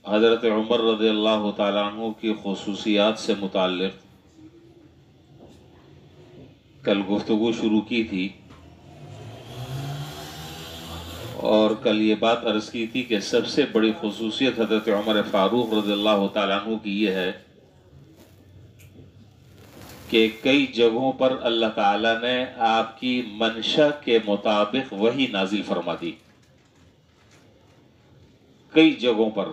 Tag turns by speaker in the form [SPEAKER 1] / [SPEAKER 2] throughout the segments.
[SPEAKER 1] حضرت عمر رضی اللہ تعالیٰ عنہ کی خصوصیات سے متعلق کل گفتگو شروع کی تھی، اور کل یہ بات عرض کی تھی کہ سب سے بڑی خصوصیت حضرت عمر فاروق رضی اللہ تعالیٰ عنہ کی یہ ہے کہ کئی جگہوں پر اللہ تعالیٰ نے آپ کی منشا کے مطابق وحی نازل فرما دی. کئی جگہوں پر،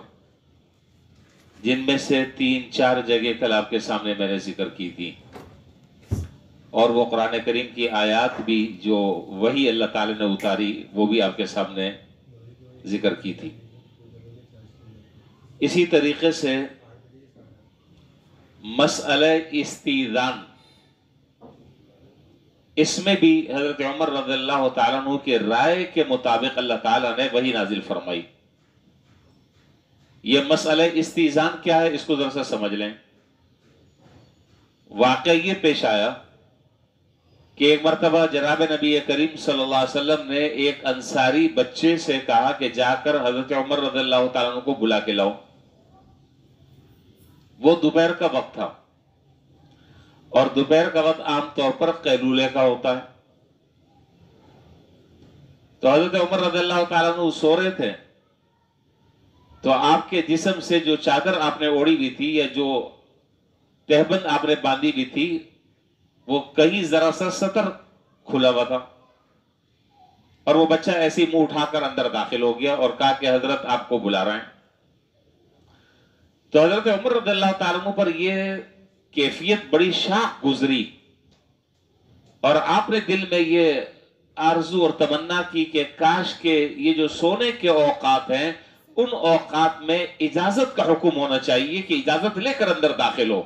[SPEAKER 1] جن میں سے 3-4 جگہ کل آپ کے سامنے میں نے ذکر کی تھی، اور وہ قرآن کریم کی آیات بھی جو وحی اللہ تعالیٰ نے اتاری وہ بھی آپ کے سامنے ذکر کی تھی. اسی طریقے سے مسئلہ استئذان، اس میں بھی حضرت عمر رضی اللہ تعالیٰ عنہ کے رائے کے مطابق اللہ تعالیٰ نے وحی نازل فرمائی. یہ مسئلہ استئذان کیا ہے، اس کو ذرا سا سمجھ لیں. واقعہ یہ پیش آیا کہ ایک مرتبہ جناب نبی کریم صلی اللہ علیہ وسلم نے ایک انصاری بچے سے کہا کہ جا کر حضرت عمر رضی اللہ تعالیٰ عنہ کو بلا کے لاؤ. وہ دوپہر کا وقت تھا، اور دوپہر کا وقت عام طور پر قیلولے کا ہوتا ہے. تو حضرت عمر رضی اللہ تعالیٰ عنہ سو رہے تھے، تو آپ کے جسم سے جو چادر آپ نے اوڑھی ہوئی تھی یا جو تہبند آپ نے باندھی ہوئی تھی، وہ کہیں ذرا سا سطر کھلا ہوا تھا، اور وہ بچہ ایسے ہی منہ اٹھا کر اندر داخل ہو گیا اور کہا کہ حضرت آپ کو بلا رہے ہیں. تو حضرت عمر رضی اللہ تعالیٰ عنہ پر یہ کیفیت بڑی شاق گزری، اور آپ نے دل میں یہ آرزو اور تمنا کی کہ کاش کہ یہ جو سونے کے اوقات ہیں ان اوقات میں اجازت کا حکم ہونا چاہیے کہ اجازت لے کر اندر داخل ہو.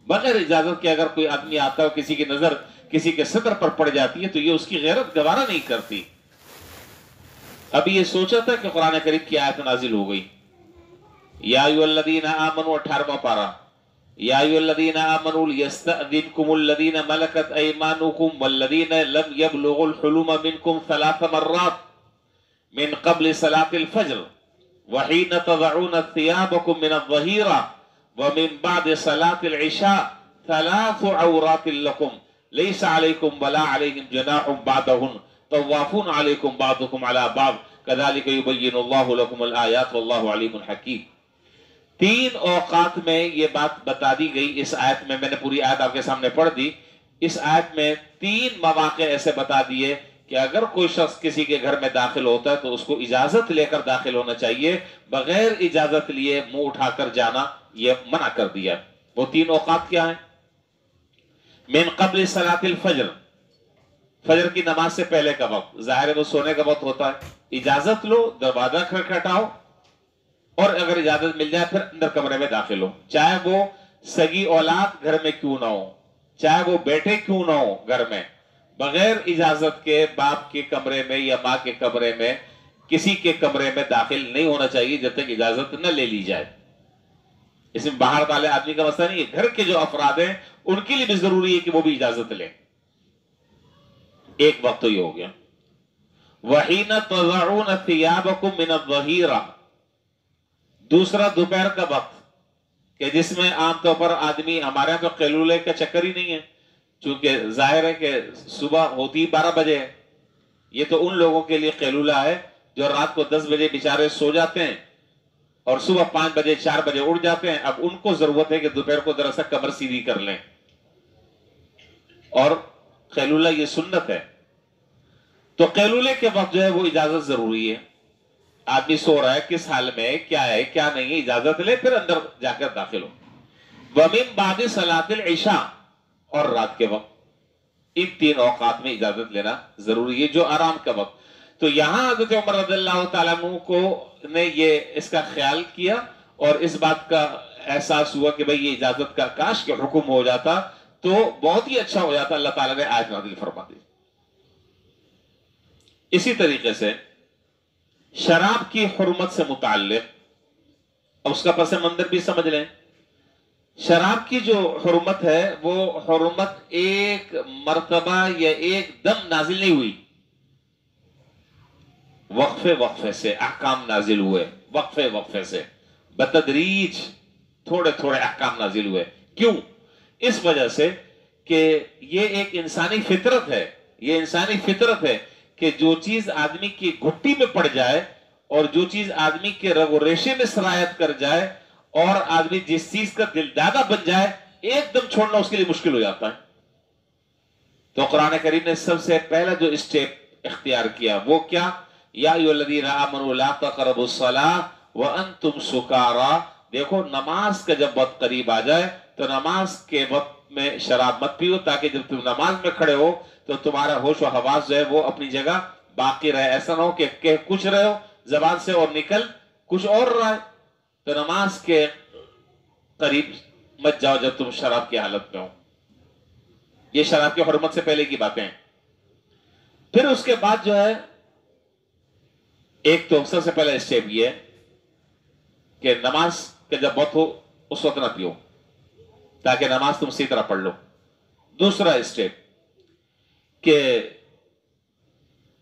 [SPEAKER 1] بغیر اجازت کے اگر کوئی آدمی آتا ہے، کسی کی نظر کسی کے صدر پر پڑ جاتی ہے تو یہ اس کی غیرت گوارا نہیں کرتی. ابھی یہ سوچا تھا کہ قرآن کریم کی آیت نازل ہو گئی، یا ایھا الذین آمنوا 18واں پارہ، یا ایھا الذین آمنوا لیستأذنکم الذین ملکت ایمانکم والذین لم یبلغوا الحلم منکم 3 مرات من قبل صلاة الفجر وحین تضعون ثیابکم من الظہیرہ ومن بعد صلاة العشاء 3 عورات لکم لیس علیکم ولا علیہم جناح بعدہن طوافون علیکم بعضکم علی بعض کذالک یبین اللہ لکم الآیات واللہ علیم حکیم. 3 اوقات میں یہ بات بتا دی گئی. اس آیت میں نے پوری آیت آپ کے سامنے پڑھ دی. اس آیت میں 3 مواقع ایسے بتا دیے کہ اگر کوئی شخص کسی کے گھر میں داخل ہوتا ہے تو اس کو اجازت لے کر داخل ہونا چاہیے، بغیر اجازت لیے منہ اٹھا کر جانا یہ منع کر دیا. وہ 3 اوقات کیا ہیں؟ من قبل صلاة الفجر، فجر کی نماز سے پہلے کا وقت، ظاہر ہے وہ سونے کا وقت ہوتا ہے. اجازت لو، دروازہ کھٹکھٹاؤ، اور اگر اجازت مل جائے پھر اندر کمرے میں داخل ہو. چاہے وہ سگی اولاد گھر میں کیوں نہ ہو، چاہے وہ بیٹے کیوں نہ ہو، گھر میں بغیر اجازت کے باپ کے کمرے میں یا ماں کے کمرے میں کسی کے کمرے میں داخل نہیں ہونا چاہیے جب تک اجازت نہ لے لی جائے. اس میں باہر والے آدمی کا مسئلہ نہیں ہے، گھر کے جو افراد ہیں ان کے لیے بھی ضروری ہے کہ وہ بھی اجازت لیں. ایک وقت تو یہ ہو گیا. وحین تضعون ثیابکم من الظہیرہ، دوسرا دوپہر کا وقت، کہ جس میں عام طور پر آدمی، ہمارے یہاں تو قیلولے کا چکر ہی نہیں ہے، چونکہ ظاہر ہے کہ صبح ہوتی 12 بجے ہے. یہ تو ان لوگوں کے لیے قیلولہ ہے جو رات کو 10 بجے بیچارے سو جاتے ہیں اور صبح 5 بجے 4 بجے اٹھ جاتے ہیں. اب ان کو ضرورت ہے کہ دوپہر کو ذرا سا کمر سیدھی کر لیں، اور قیلولہ یہ سنت ہے. تو قیلولے کے وقت جو ہے وہ اجازت ضروری ہے. آدمی سو رہا ہے، کس حال میں ہے کیا نہیں ہے، اجازت لے پھر اندر جا کر داخل ہو. وَمِن بَعْدِ صَلَاةِ الْعِشَاء، اور رات کے وقت. ان 3 اوقات میں اجازت لینا ضروری ہے، جو آرام کا وقت. تو یہاں حضرت عمر رضی اللہ تعالیٰ عنہ کو نے یہ اس کا خیال کیا اور اس بات کا احساس ہوا کہ بھئی یہ اجازت کا کاش کہ حکم ہو جاتا تو بہت ہی اچھا ہو جاتا. اللہ تعالیٰ نے آیت نازل فرما دی. اسی طریقے سے شراب کی حرمت سے متعلق اس کا پس منظر بھی سمجھ لیں. شراب کی جو حرمت ہے وہ حرمت ایک مرتبہ یا ایک دم نازل نہیں ہوئی، وقفے سے احکام نازل ہوئے، وقفے سے. बतदरीज थोड़े थोड़े अहकाम नाजिल हुए। क्यों? इस वजह से कि ये एक इंसानी फितरत है, ये इंसानी फितरत है कि जो चीज आदमी की घुट्टी में पड़ जाए और जो चीज आदमी के रगो रेशे में सरायत कर जाए और आदमी जिस चीज का दिलदादा बन जाए, एकदम छोड़ना उसके लिए मुश्किल हो जाता है। तो कुरान करीम ने सबसे पहला जो स्टेप इख्तियार किया वो क्या? या अय्युहल्लज़ीना आमनू ला तक़रबुस्सलाह व अंतुम सुकारा। देखो, नमाज का जब वक्त करीब आ जाए तो नमाज के वक्त में शराब मत पियो, ताकि जब तुम नमाज में खड़े हो तो तुम्हारा होश व हवास जो है वो अपनी जगह बाकी रहे। ऐसा ना हो कि कह कुछ रहे हो जबान से और निकल कुछ और रहा है। तो नमाज के करीब मत जाओ जब तुम शराब की हालत में हो। ये शराब की हुर्मत से पहले की बातें हैं। फिर उसके बाद जो है, एक तो सबसे पहला स्टेप ये है कि नमाज के जब वक्त हो उस वक्त ना पियो, ताकि नमाज तुम सही तरह पढ़ लो। दूसरा स्टेप कि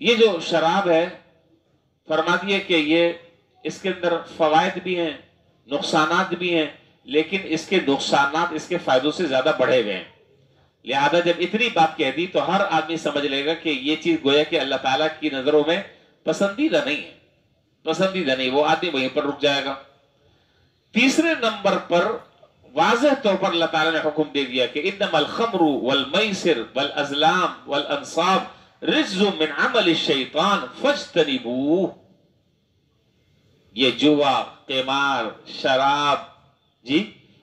[SPEAKER 1] ये जो शराब है, फरमा दिए कि ये इसके अंदर फवायद भी हैं, नुकसानात भी हैं, लेकिन इसके नुकसानात इसके फायदों से ज्यादा बढ़े हुए हैं। लिहाजा जब इतनी बात कह दी तो हर आदमी समझ लेगा कि ये चीज गोया कि अल्लाह ताला की नजरों में पसंदीदा नहीं है, पसंदीदा नहीं। वो आदमी वहीं पर रुक जाएगा। तीसरे नंबर पर वाज़ेह तौर पर अल्लाह ताला ने हुक्म दे दिया कि इन्नमल खम्रु वल मैसिर वल अज़लाम वल अंसाब रिज्जुम मिन अमलि शैतान फज्तनिबूह। ये जुआ, क़िमार, शराब, जी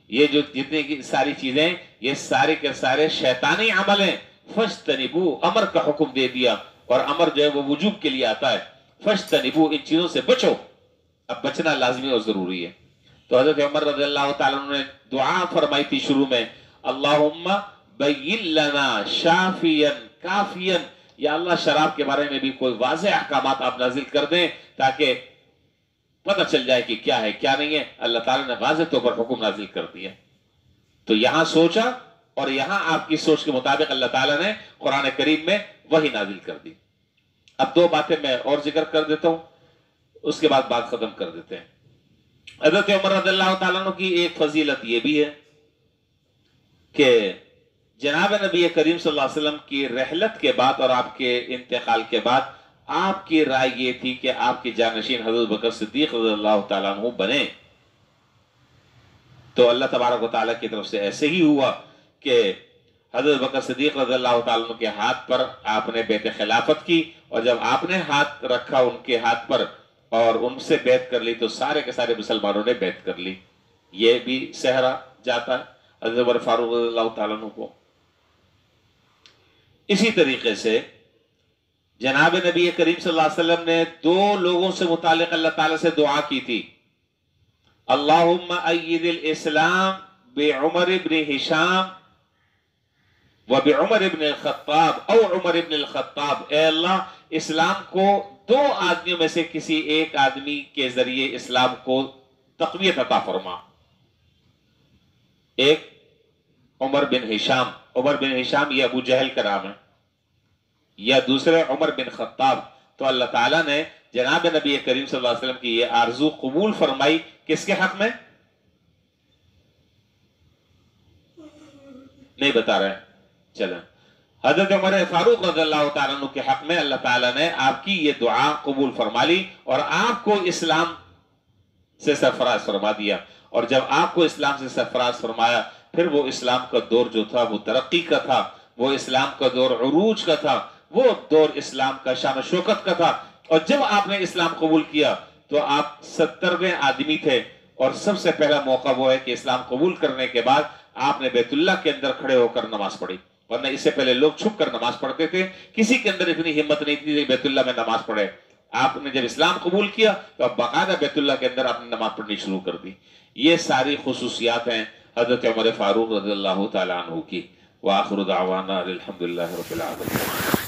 [SPEAKER 1] ये जो जितनी की सारी चीजें, ये सारे के सारे शैतानी अमल हैं। फज्तनिबू, अमर का हुक्म दे दिया, और अमर जो है वो वजूब के लिए आता है। फज्तनिबू, इन चीजों से बचो। अब बचना लाजमी और जरूरी है। तो हजरत उमर रज़ियल्लाहु ताला अन्हु ने दुआ फरमाई थी शुरू में, अल्लाहुम्मा बय्यिन लना शाफियन काफियन। या अल्लाह, शराब के बारे में भी कोई वाज़ेह अहकामात आप नाजिल कर दें ताकि पता चल जाए कि क्या है क्या नहीं है। अल्लाह ताला ने वाज़ेह तौर पर हुक्म नाजिल कर दिया। तो यहां सोचा और यहां आपकी सोच के मुताबिक अल्लाह ताला ने कुरान करीम में वही नाजिल कर दी। अब दो बातें मैं और जिक्र कर देता हूं, उसके बाद बात खत्म कर देते हैं। हज़रत उमर रज़ियल्लाहु ताला अन्हु की एक फजीलत यह भी है कि जनाब नबी करीम सल्लल्लाहु अलैहि वसल्लम की रहलत के बाद और आपके इंतकाल के बाद आपकी राय ये थी कि आपके जानशीन हज़रत बकर सिद्दीक रज़ियल्लाहु ताला अन्हु बने। तो अल्लाह तबारक व तआला की तरफ से ऐसे ही हुआ कि हज़रत बकर सिद्दीक रज़ियल्लाहु ताला अन्हु के हाथ पर आपने बैत खिलाफत की, और जब आपने हाथ रखा उनके हाथ पर और उनसे बैत कर ली तो सारे के सारे मुसलमानों ने बैत कर ली। ये भी सहरा जाता है हज़रत उमर फारूक रज़ियल्लाहु ताला अन्हु को। इसी तरीके से जनाब नबी करीम सल्लल्लाहु अलैहि वसल्लम ने दो लोगों से मुतालिक अल्लाह ताला से दुआ की थी, अल्लाहुम्मा अय्यिदिल इस्लाम बि उमर इब्न हिशाम व बि उमर इब्न अल-खत्ताब औ उमर इब्न अल-खत्ताब। ए अल्लाह, इस्लाम को दो आदमियों में से किसी एक आदमी के जरिए इस्लाम को तक़वियत अता फरमा। एक Umar bin Hisham, Umar bin Hisham ये अबू जहल का नाम है, या दूसरे उमर बिन खत्ताब। तो अल्लाह ताला ने जनाब नबी करीम सल्लल्लाहु अलैहि वसल्लम की ये आरजू कबूल फरमाई। किसके हक में? नहीं बता रहे, चलें। हजरत उमर फारूक रज़ियल्लाहु ताला अन्हु के हक में अल्लाह ताला ने आपकी ये दुआ कबूल फरमा ली और आपको इस्लाम से सरफराज फरमा दिया। और जब आपको इस्लाम से सरफराज फरमाया, फिर वो इस्लाम का दौर जो था वो तरक्की का था, वो इस्लाम का दौर उरूज का था, वो दौर इस्लाम का शान शौकत का था। और जब आपने इस्लाम कबूल किया तो आप 70वें आदमी थे, और सबसे पहला मौका वो है कि इस्लाम कबूल करने के बाद आपने बैतुल्लाह के अंदर खड़े होकर नमाज पढ़ी। वरना इससे पहले लोग छुप कर नमाज पढ़ते थे, किसी के अंदर इतनी हिम्मत नहीं थी बैतुल्लाह में नमाज पढ़े। आपने जब इस्लाम कबूल किया तो अब बाकायदा बैतुल्लाह के अंदर आपने नमाज पढ़नी शुरू कर दी। ये सारी खुसूसियात हैं हजरत उमर फारूक रज़ियल्लाहु ताला अन्हु की। व आखिरु दावाना अल्हम्दुलिल्लाहि रब्बिल आलमीन।